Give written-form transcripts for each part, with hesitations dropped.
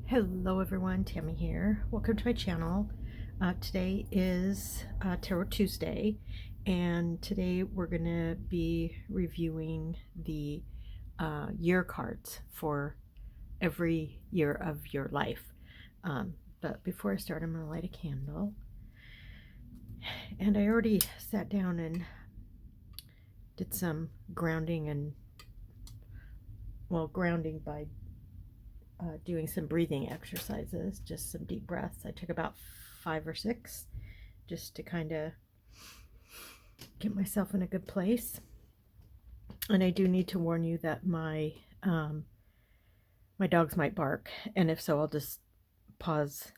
Hello everyone, Tammy here. Welcome to my channel. Today is Tarot Tuesday, and today we're going to be reviewing the year cards for every year of your life. But before I start, I'm going to light a candle. And I already sat down and did some grounding grounding by doing some breathing exercises, just some deep breaths. I took about 5 or 6 just to kind of get myself in a good place. And I do need to warn you that my dogs might bark, and if so, I'll just pause.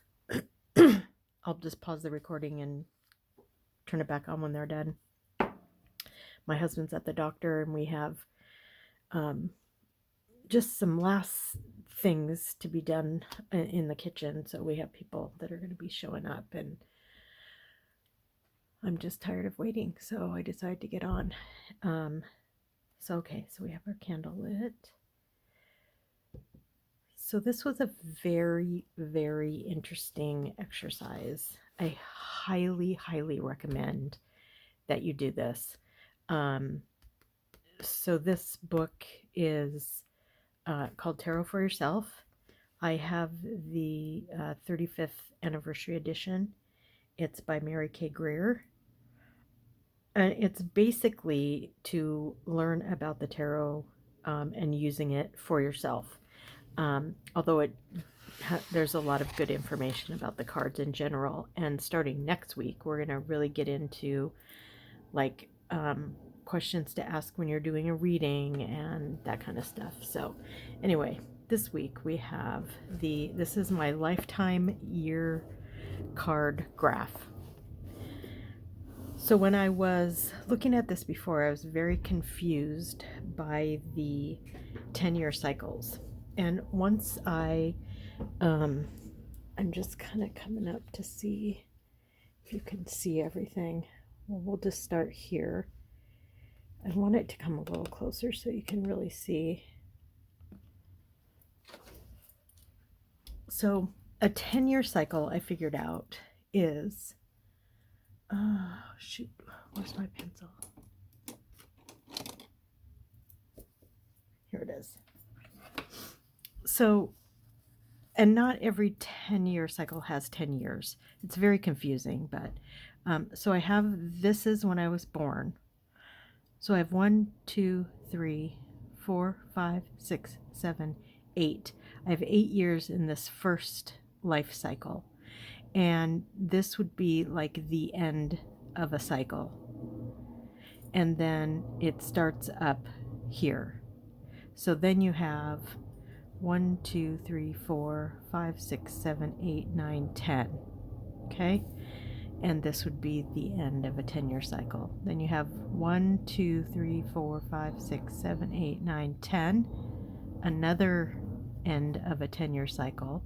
I'll just pause the recording and turn it back on when they're done. My husband's at the doctor, and we have just some last things to be done in the kitchen, so we have people that are going to be showing up, and I'm just tired of waiting, so I decided to get on. So we have our candle lit. So this was a very, very interesting exercise. I highly recommend that you do this. So this book is called Tarot for Yourself. I have the 35th anniversary edition. It's by Mary K. Greer. And it's basically to learn about the tarot and using it for yourself. Although there's a lot of good information about the cards in general. And starting next week, we're going to really get into like questions to ask when you're doing a reading and that kind of stuff. So anyway, this week we have this is my lifetime year card graph. So when I was looking at this before, I was very confused by the 10-year cycles. And once I'm just kind of coming up to see if you can see everything. Well, we'll just start here. I want it to come a little closer so you can really see. So a 10-year cycle, I figured out, is shoot, where's my pencil? Here it is. So, and not every 10-year cycle has 10 years. It's very confusing, but so I have, this is when I was born. So I have 1, 2, 3, 4, 5, 6, 7, 8. I have 8 years in this first life cycle. And this would be like the end of a cycle. And then it starts up here. So then you have 1, 2, 3, 4, 5, 6, 7, 8, 9, 10. Okay? And this would be the end of a 10-year cycle. Then you have 1, 2, 3, 4, 5, 6, 7, 8, 9, 10. Another end of a 10-year cycle.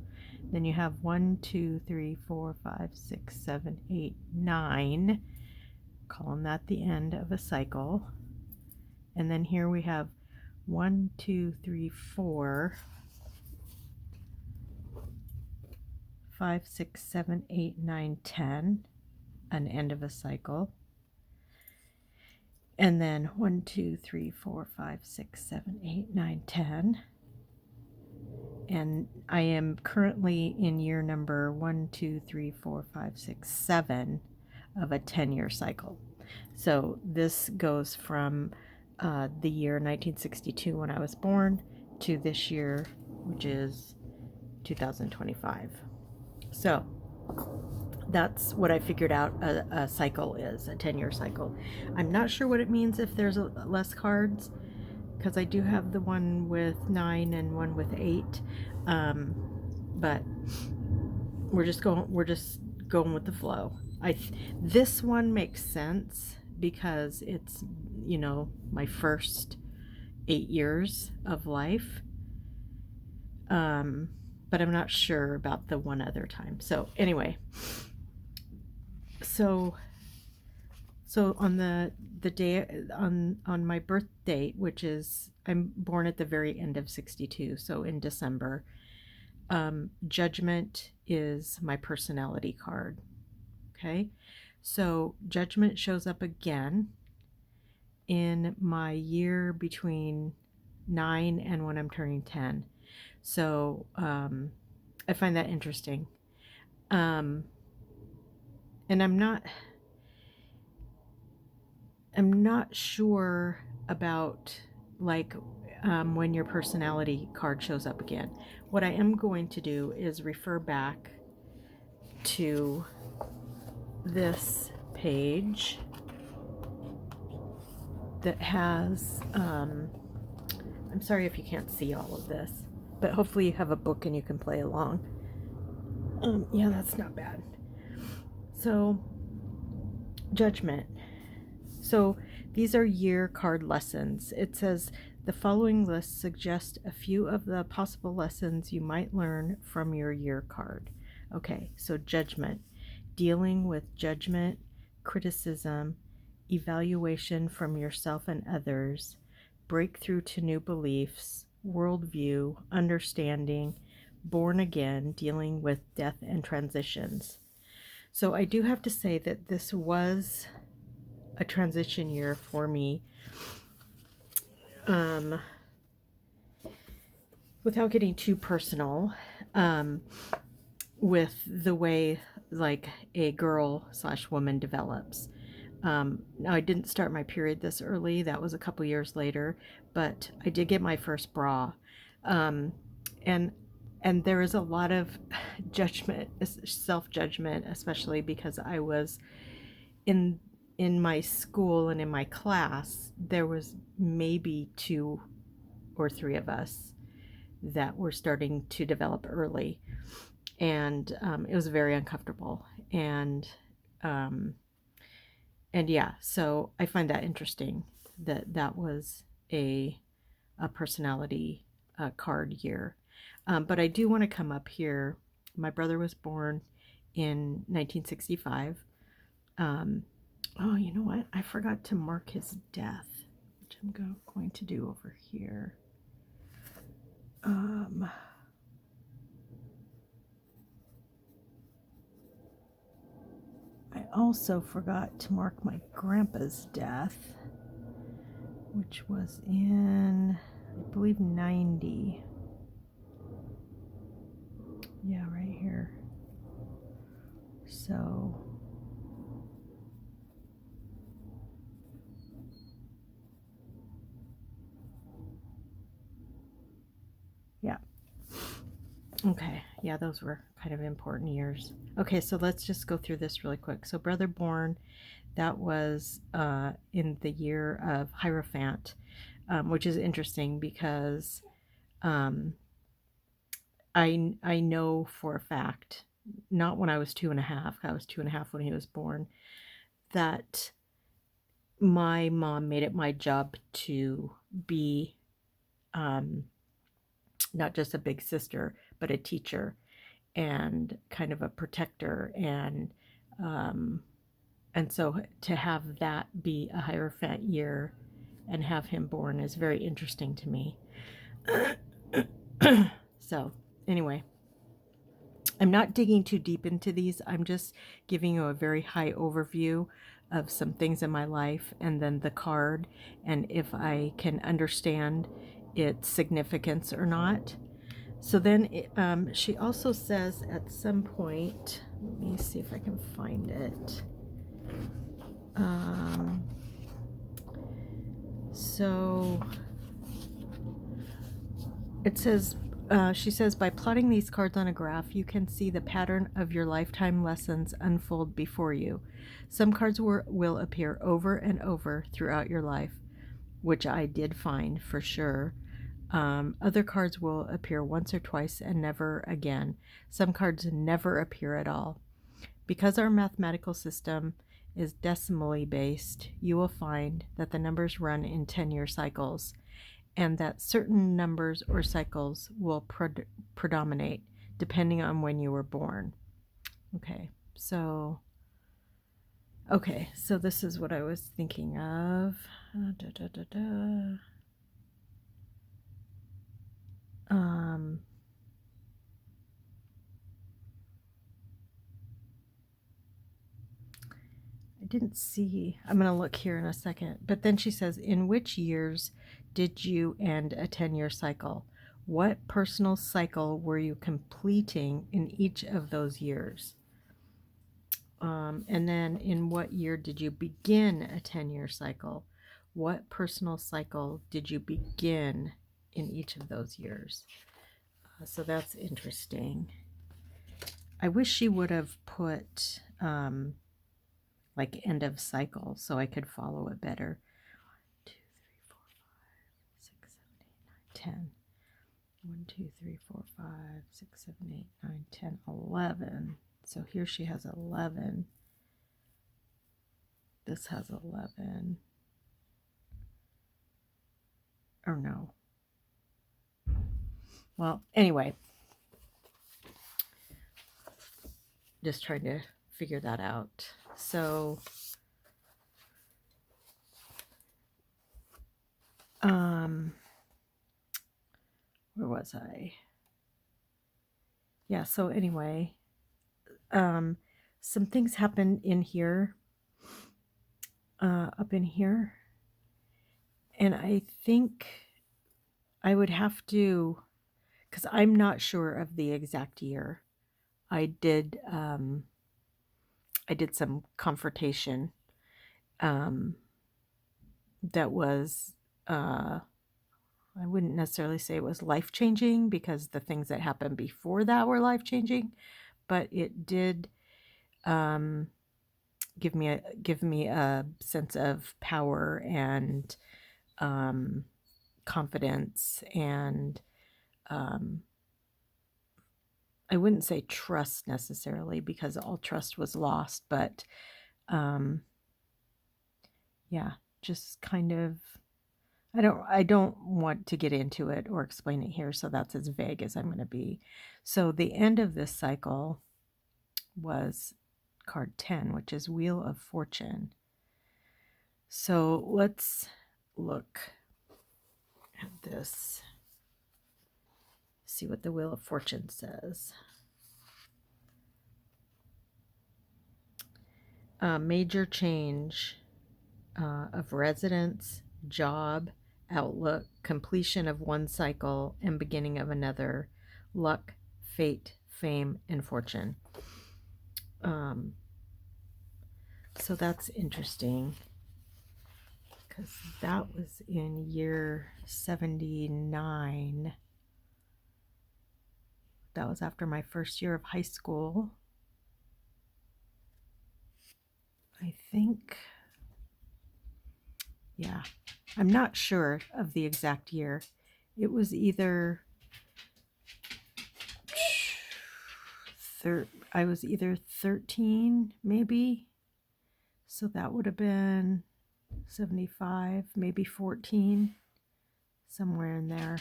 Then you have 1, 2, 3, 4, 5, 6, 7, 8, 9. Calling that the end of a cycle. And then here we have 1, 2, 3, 4, 5, 6, 7, 8, 9, 10. An end of a cycle. And then 1, 2, 3, 4, 5, 6, 7, 8, 9, 10. And I am currently in year number 1, 2, 3, 4, 5, 6, 7 of a 10-year cycle. So this goes from the year 1962 when I was born to this year, which is 2025. So that's what I figured out a cycle is, a 10-year cycle. I'm not sure what it means if there's less cards, because I do have the one with 9 and one with 8, but we're just going with the flow. This one makes sense because it's, you know, my first 8 years of life, but I'm not sure about the one other time. So anyway, so on the day on my birth date, which is, I'm born at the very end of 62, so in December, Judgment is my personality card. Okay, so Judgment shows up again in my year between 9 and when I'm turning 10. So I find that interesting. And I'm not sure about like when your personality card shows up again. What I am going to do is refer back to this page that has, I'm sorry if you can't see all of this, but hopefully you have a book and you can play along. Yeah, that's not bad. So, Judgment. So these are year card lessons. It says the following list suggests a few of the possible lessons you might learn from your year card. Okay, so Judgment, dealing with judgment, criticism, evaluation from yourself and others, breakthrough to new beliefs, worldview, understanding, born again, dealing with death and transitions. So I do have to say that this was a transition year for me. Without getting too personal, with the way like a girl/woman develops. Now I didn't start my period this early. That was a couple years later, but I did get my first bra. And there is a lot of judgment, self-judgment, especially because I was in my school and in my class, there was maybe 2 or 3 of us that were starting to develop early, and it was very uncomfortable. And yeah, so I find that interesting that was a personality card year. But I do want to come up here. My brother was born in 1965. Oh, you know what? I forgot to mark his death, which I'm going to do over here. I also forgot to mark my grandpa's death, which was in, I believe, 90. Yeah, right here. So yeah. Okay, yeah, those were kind of important years. Okay, so let's just go through this really quick. So brother born, that was in the year of Hierophant, which is interesting because I know for a fact, not when I was 2.5, I was 2.5 when he was born, that my mom made it my job to be not just a big sister, but a teacher and kind of a protector. And so to have that be a Hierophant year and have him born is very interesting to me. So anyway, I'm not digging too deep into these. I'm just giving you a very high overview of some things in my life and then the card, and if I can understand its significance or not. So then she also says at some point, let me see if I can find it. So it says, she says, by plotting these cards on a graph, you can see the pattern of your lifetime lessons unfold before you. Some cards will appear over and over throughout your life, which I did find for sure. Other cards will appear once or twice and never again. Some cards never appear at all. Because our mathematical system is decimally based, you will find that the numbers run in 10-year cycles, and that certain numbers or cycles will predominate depending on when you were born. Okay, so this is what I was thinking of. didn't see. I'm going to look here in a second. But then she says, in which years did you end a 10-year cycle? What personal cycle were you completing in each of those years? And then in what year did you begin a 10-year cycle? What personal cycle did you begin in each of those years? So that's interesting. I wish she would have put like end of cycle so I could follow it better. 2, 3, 4, 5, 6, 7, 8, 9, 10. 1, 2, 3, 4, 5, 6, 7, 8, 9, 10, 11. So here she has 11. This has 11. Or no. Well, anyway. Just trying to figure that out. So, where was I? Yeah, so anyway, some things happened in here, up in here, and I think I would have to, because I'm not sure of the exact year. I did some confrontation that was, I wouldn't necessarily say it was life-changing because the things that happened before that were life-changing, but it did give me a sense of power and confidence and I wouldn't say trust necessarily because all trust was lost, but yeah, just kind of I don't want to get into it or explain it here, so that's as vague as I'm going to be. So the end of this cycle was card 10, which is Wheel of Fortune. So let's look at this. See what the Wheel of Fortune says. Major change of residence, job, outlook, completion of one cycle, and beginning of another, luck, fate, fame, and fortune. So that's interesting because that was in year 79. That was after my first year of high school. I think, yeah, I'm not sure of the exact year. It was either I was either 13, maybe. So that would have been 75, maybe 14, somewhere in there.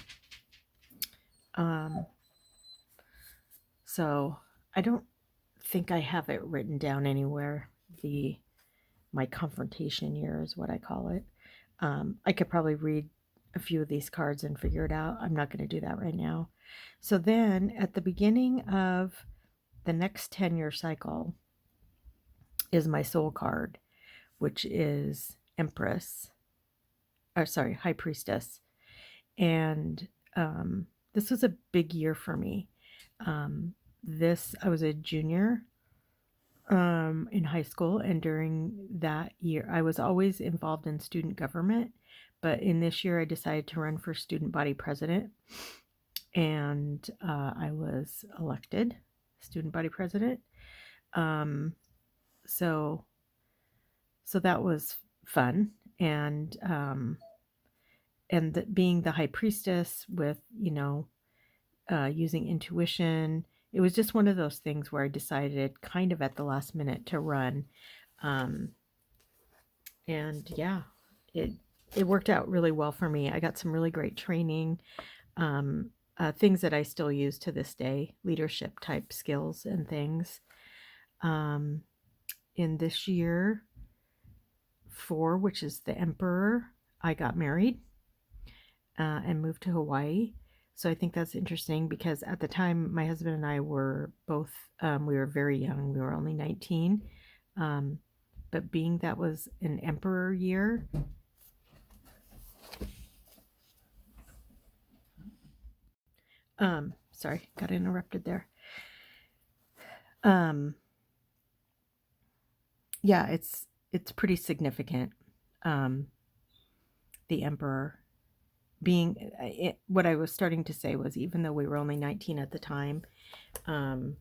So I don't think I have it written down anywhere. My confrontation year is what I call it. I could probably read a few of these cards and figure it out. I'm not going to do that right now. So then at the beginning of the next 10-year cycle is my soul card, which is Empress, or sorry, High Priestess. And this was a big year for me. I was a junior in high school, and during that year, I was always involved in student government, but in this year, I decided to run for student body president, and I was elected student body president. So that was fun, and being the high priestess with using intuition. It was just one of those things where I decided kind of at the last minute to run. And yeah, it worked out really well for me. I got some really great training, things that I still use to this day, leadership type skills and things. In this year 4, which is the Emperor, I got married and moved to Hawaii. So I think that's interesting because at the time, my husband and I were both, we were very young. We were only 19. but being that was an emperor year, sorry, got interrupted there. Um, yeah, it's pretty significant. Um, the emperor being what I was starting to say was, even though we were only 19 at the time, and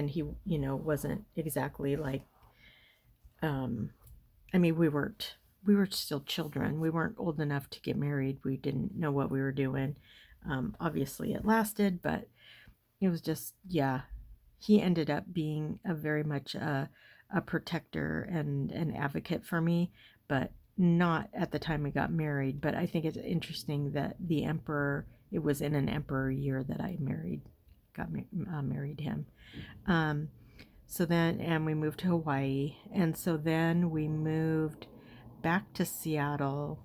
he, wasn't exactly like, I mean, we were still children. We weren't old enough to get married. We didn't know what we were doing. Obviously, it lasted, but it was just, yeah. He ended up being a very much a protector and an advocate for me, but not at the time we got married. But I think it's interesting that the emperor. It was in an emperor year that I married him. Um, so then, and we moved to Hawaii. And so then we moved back to Seattle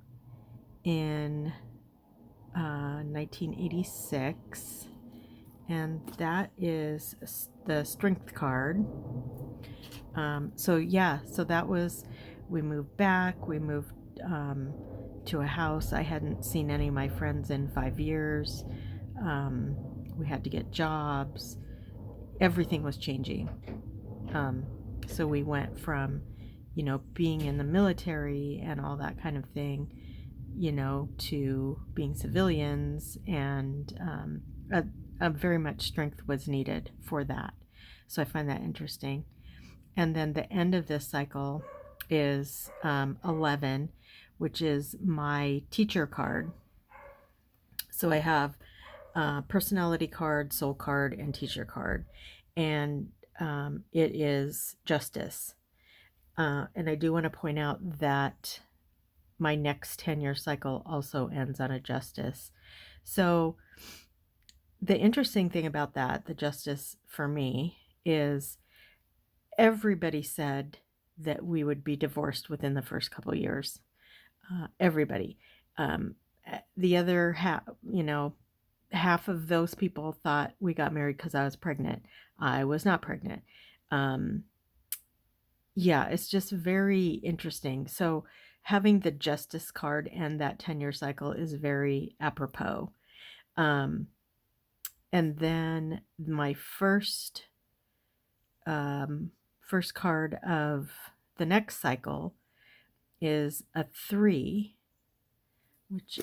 in 1986. And that is the strength card. So that was, we moved back. We moved to a house. I hadn't seen any of my friends in 5 years. We had to get jobs. Everything was changing. So we went from, being in the military and all that kind of thing, to being civilians, and very much strength was needed for that. So I find that interesting. And then the end of this cycle is 11, which is my teacher card. So I have personality card, soul card, and teacher card. And it is justice. And I do want to point out that my next 10-year cycle also ends on a justice. So the interesting thing about that, the justice for me, is everybody said that we would be divorced within the first couple years. Everybody. The other half of those people thought we got married because I was pregnant. I was not pregnant. Yeah, it's just very interesting. So having the justice card and that 10-year cycle is very apropos. And then my first card of the next cycle is a 3, which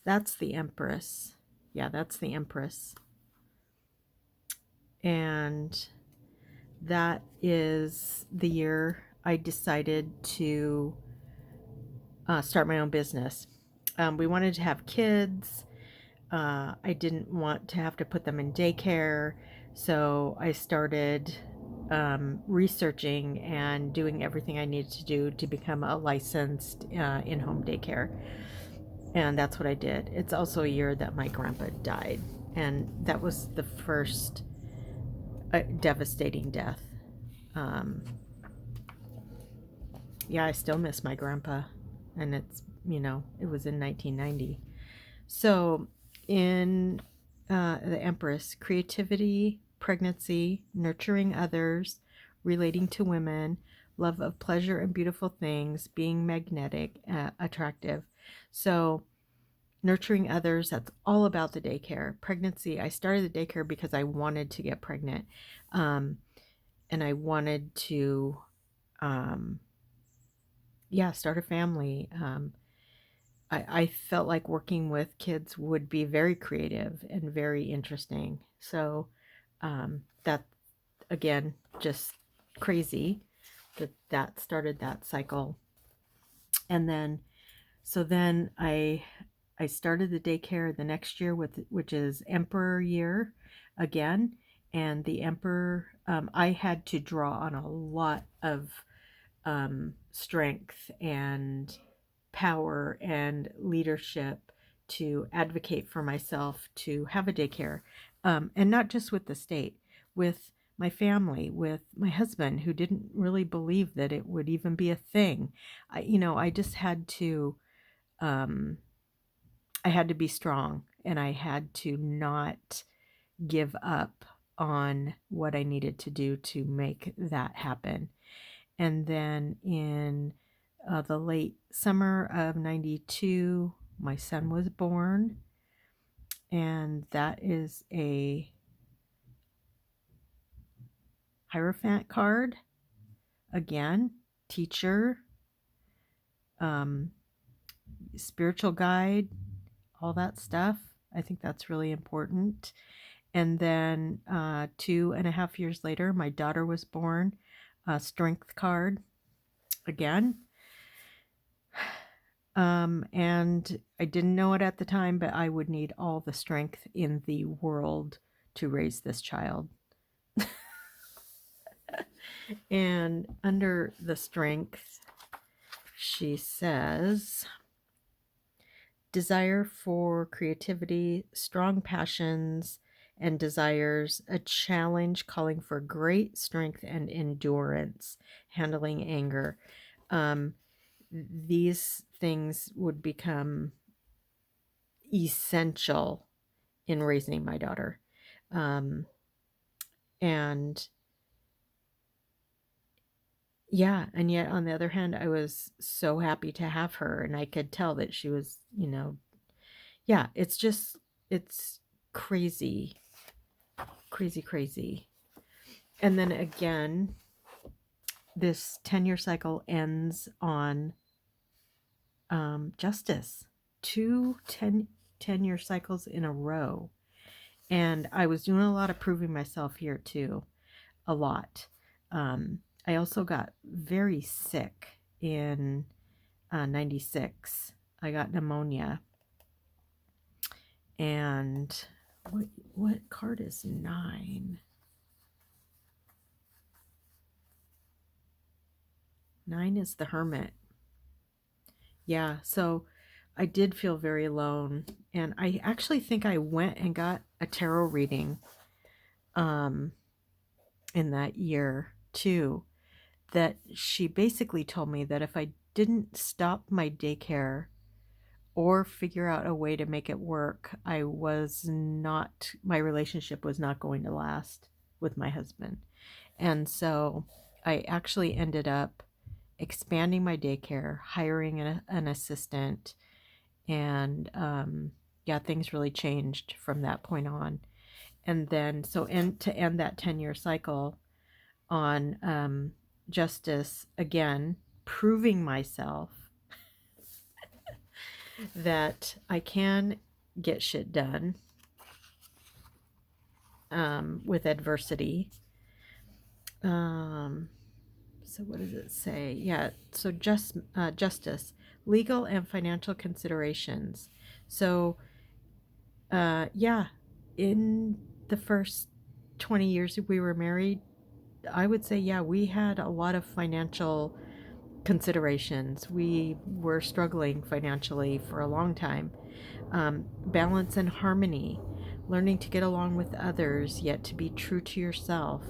that's the Empress. Yeah, that's the Empress. And that is the year I decided to start my own business. We wanted to have kids. I didn't want to have to put them in daycare, so I started researching and doing everything I needed to do to become a licensed in-home daycare. And that's what I did. It's also a year that my grandpa died, and that was the first devastating death. Yeah, I still miss my grandpa, and it's, it was in 1990. So in the Empress, creativity, pregnancy, nurturing others, relating to women, love of pleasure and beautiful things, being magnetic, attractive. So nurturing others, that's all about the daycare. Pregnancy, I started the daycare because I wanted to get pregnant. And I wanted to, start a family. I felt like working with kids would be very creative and very interesting. So that, again, just crazy that started that cycle. And then, so then I started the daycare the next year, which is Emperor year again. And the Emperor, I had to draw on a lot of strength and power and leadership to advocate for myself to have a daycare, and not just with the state, with my family, with my husband, who didn't really believe that it would even be a thing. I just had to, I had to be strong, and I had to not give up on what I needed to do to make that happen. And then in the late summer of 92, my son was born. And that is a Hierophant card. Again, teacher, um, spiritual guide, all that stuff. I think that's really important. And then 2.5 years later, my daughter was born. Strength card again. And I didn't know it at the time, but I would need all the strength in the world to raise this child. And under the strength, she says, desire for creativity, strong passions and desires, a challenge calling for great strength and endurance, handling anger. These things would become essential in raising my daughter. And yeah, and yet on the other hand, I was so happy to have her, and I could tell that she was, yeah, it's crazy, crazy, crazy. And then again, this 10-year cycle ends on justice. 10-year cycles in a row. And I was doing a lot of proving myself here too. A lot. I also got very sick in 96. I got pneumonia. And what card is 9? 9 is the Hermit. Yeah, so I did feel very alone. And I actually think I went and got a tarot reading in that year too, that she basically told me that if I didn't stop my daycare or figure out a way to make it work, my relationship was not going to last with my husband. And so I actually ended up expanding my daycare, hiring an assistant, and yeah, things really changed from that point on. And then, to end that 10-year cycle on justice, again, proving myself that I can get shit done with adversity. So what does it say? Yeah, so justice, legal and financial considerations. So, yeah, in the first 20 years we were married, I would say, yeah, we had a lot of financial considerations. We were struggling financially for a long time. Balance and harmony, learning to get along with others, yet to be true to yourself,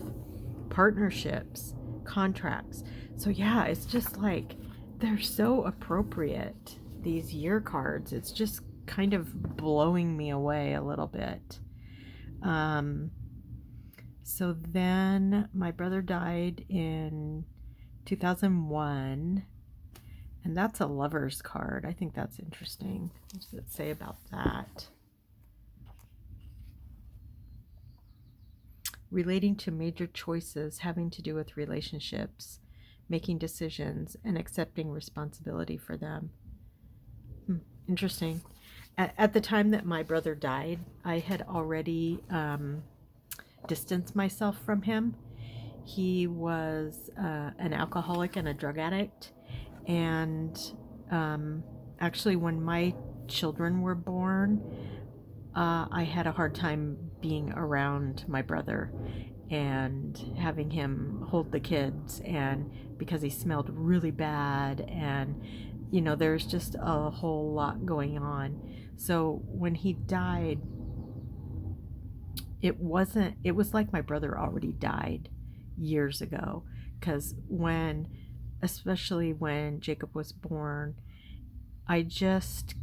partnerships, contracts. So, yeah, it's just like they're so appropriate, these year cards. It's just kind of blowing me away a little bit. So then my brother died in 2001, and that's a lover's card. I think that's interesting. What does it say about that? Relating to major choices having to do with relationships, making decisions, and accepting responsibility for them. Interesting. At the time that my brother died, I had already distanced myself from him. He was an alcoholic and a drug addict. And actually, when my children were born, I had a hard time being around my brother and having him hold the kids, and because he smelled really bad, and there's just a whole lot going on. So when he died, it was like my brother already died years ago, because especially when Jacob was born, I just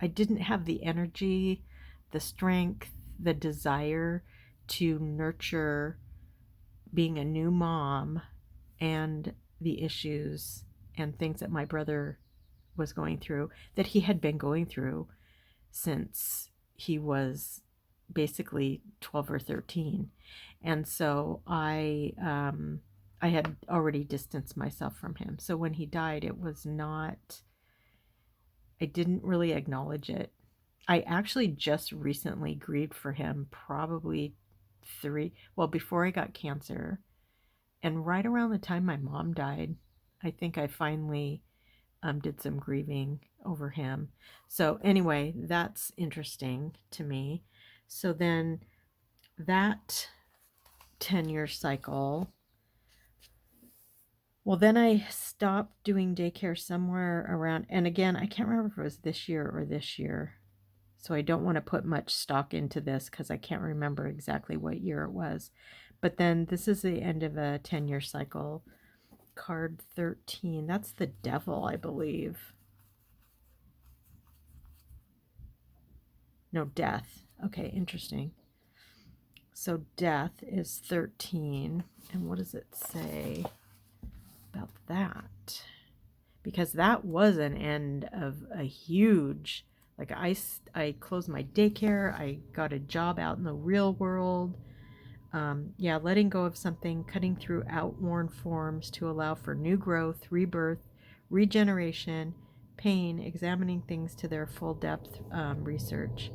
I didn't have the energy, the strength, the desire to nurture being a new mom and the issues and things that my brother was going through, that he had been going through since he was basically 12 or 13. And so I had already distanced myself from him. So when he died, it was not, I didn't really acknowledge it. I actually just recently grieved for him, probably before I got cancer. And right around the time my mom died, I think I finally did some grieving over him. So anyway, that's interesting to me. So then that 10-year cycle, well, then I stopped doing daycare somewhere around, and again, I can't remember if it was this year or this year. So I don't want to put much stock into this because I can't remember exactly what year it was. But then this is the end of a 10-year cycle. Card 13, that's the devil, I believe. No, death. Okay, interesting. So death is 13. And what does it say about that? Because that was an end of a huge, like I closed my daycare. I got a job out in the real world. Letting go of something, cutting through outworn forms to allow for new growth, rebirth, regeneration, pain, examining things to their full depth, research.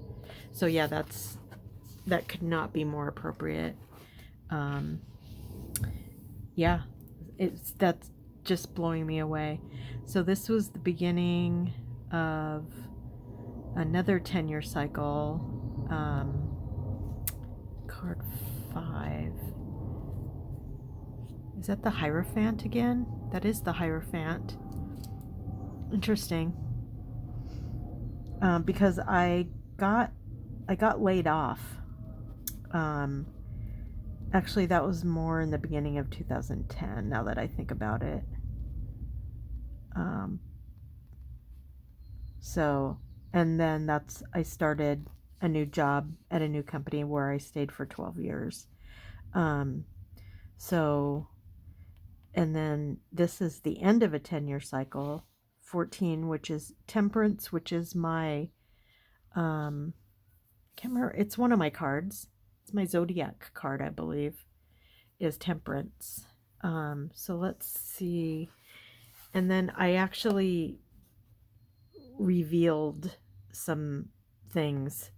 So yeah, that could not be more appropriate. That's just blowing me away. So this was the beginning of another 10-year cycle. Card 5. Is that the Hierophant again? That is the Hierophant. Interesting. Because I got laid off. Actually, that was more in the beginning of 2010, now that I think about it. And then I started a new job at a new company where I stayed for 12 years. And then this is the end of a 10-year cycle, 14, which is Temperance, which is my, can't remember, it's one of my cards. It's my Zodiac card, I believe, is Temperance. So let's see. And then I actually revealed some things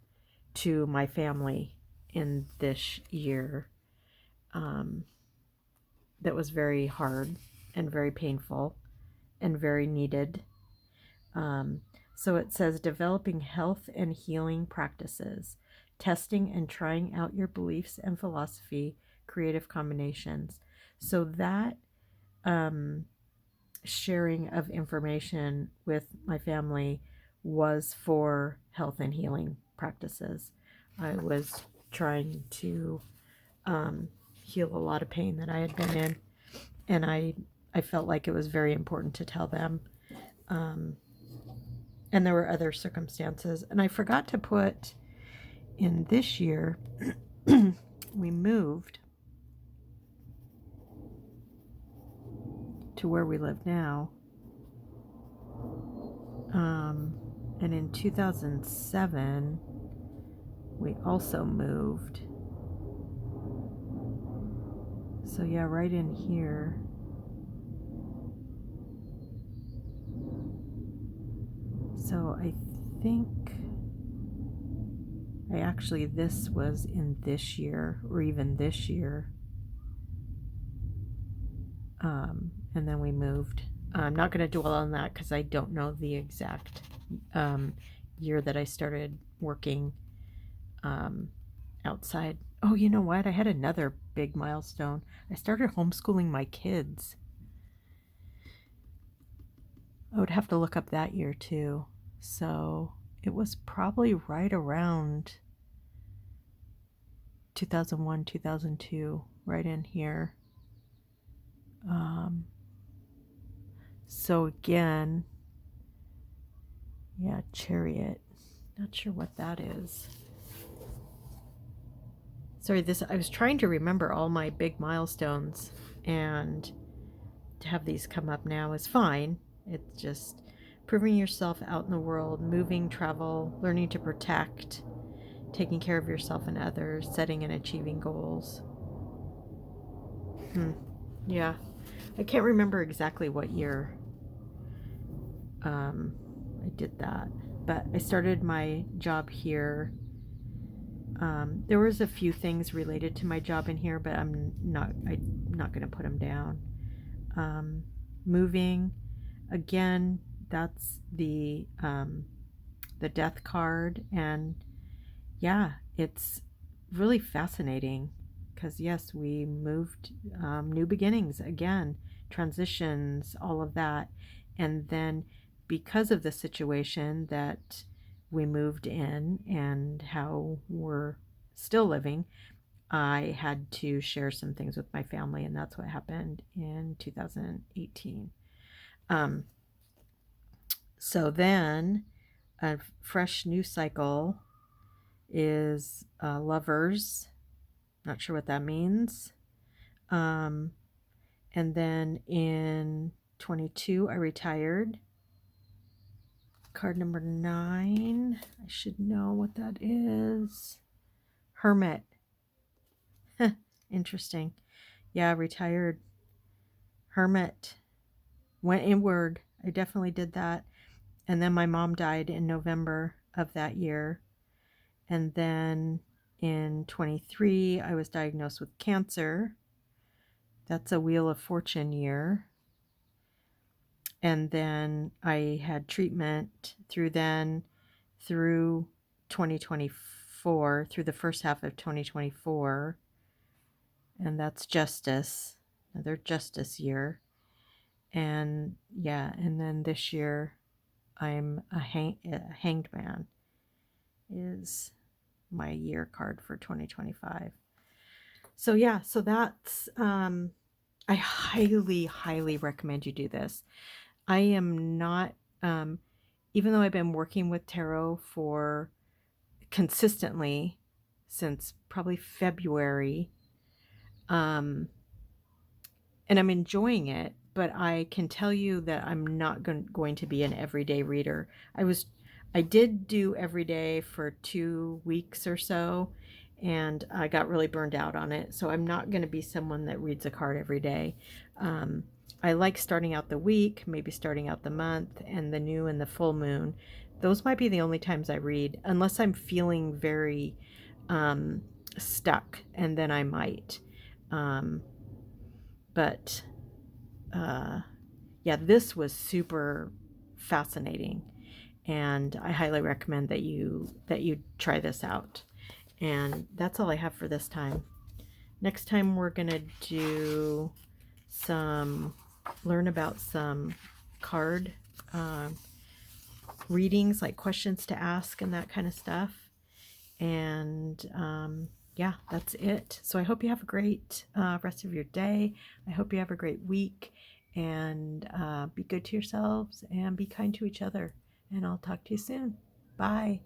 to my family in this year that was very hard and very painful and very needed. So it says developing health and healing practices, testing and trying out your beliefs and philosophy, creative combinations. So that sharing of information with my family was for health and healing practices. I was trying to heal a lot of pain that I had been in, and I felt like it was very important to tell them. And there were other circumstances, and I forgot to put in this year we moved to where we live now. And in 2007, we also moved. So yeah, right in here. So I think this was in this year, or even this year. And then we moved. I'm not going to dwell on that because I don't know the exact year that I started working outside. Oh, you know what? I had another big milestone. I started homeschooling my kids. I would have to look up that year too. So it was probably right around 2001, 2002, right in here. So again, yeah, Chariot. Not sure what that is. Sorry, this I was trying to remember all my big milestones, and to have these come up now is fine. It's just proving yourself out in the world, moving, travel, learning to protect, taking care of yourself and others, setting and achieving goals. Yeah. I can't remember exactly what year I did that, but I started my job here. There was a few things related to my job in here, but I'm not going to put them down. Moving, again, that's the death card, and yeah, it's really fascinating because yes, we moved, new beginnings again, transitions, all of that, and then because of the situation that we moved in and how we're still living, I had to share some things with my family, and that's what happened in 2018. Um, so then a fresh new cycle is lovers. Not sure what that means. Um, and then in 22, I retired. Card number 9. I should know what that is. Hermit. Interesting. Yeah, retired. Hermit. Went inward. I definitely did that. And then my mom died in November of that year. And then in 23, I was diagnosed with cancer. That's a Wheel of Fortune year. And then I had treatment through 2024, through the first half of 2024. And that's Justice, another Justice year. And yeah, and then this year I'm a Hanged Man is my year card for 2025. So yeah, so that's I highly recommend you do this. I am not even though I've been working with tarot for consistently since probably February, um and I'm enjoying it, but I can tell you that I'm not going to be an everyday reader. I did do every day for 2 weeks or so, and I got really burned out on it. So I'm not going to be someone that reads a card every day. I like starting out the week, maybe starting out the month, and the new and the full moon. Those might be the only times I read, unless I'm feeling very stuck, and then I might. But yeah, this was super fascinating, and I highly recommend that you try this out. And that's all I have for this time. Next time we're gonna do learn about some card readings, like questions to ask and that kind of stuff. And yeah, that's it. So I hope you have a great rest of your day. I hope you have a great week, and be good to yourselves and be kind to each other. And I'll talk to you soon. Bye.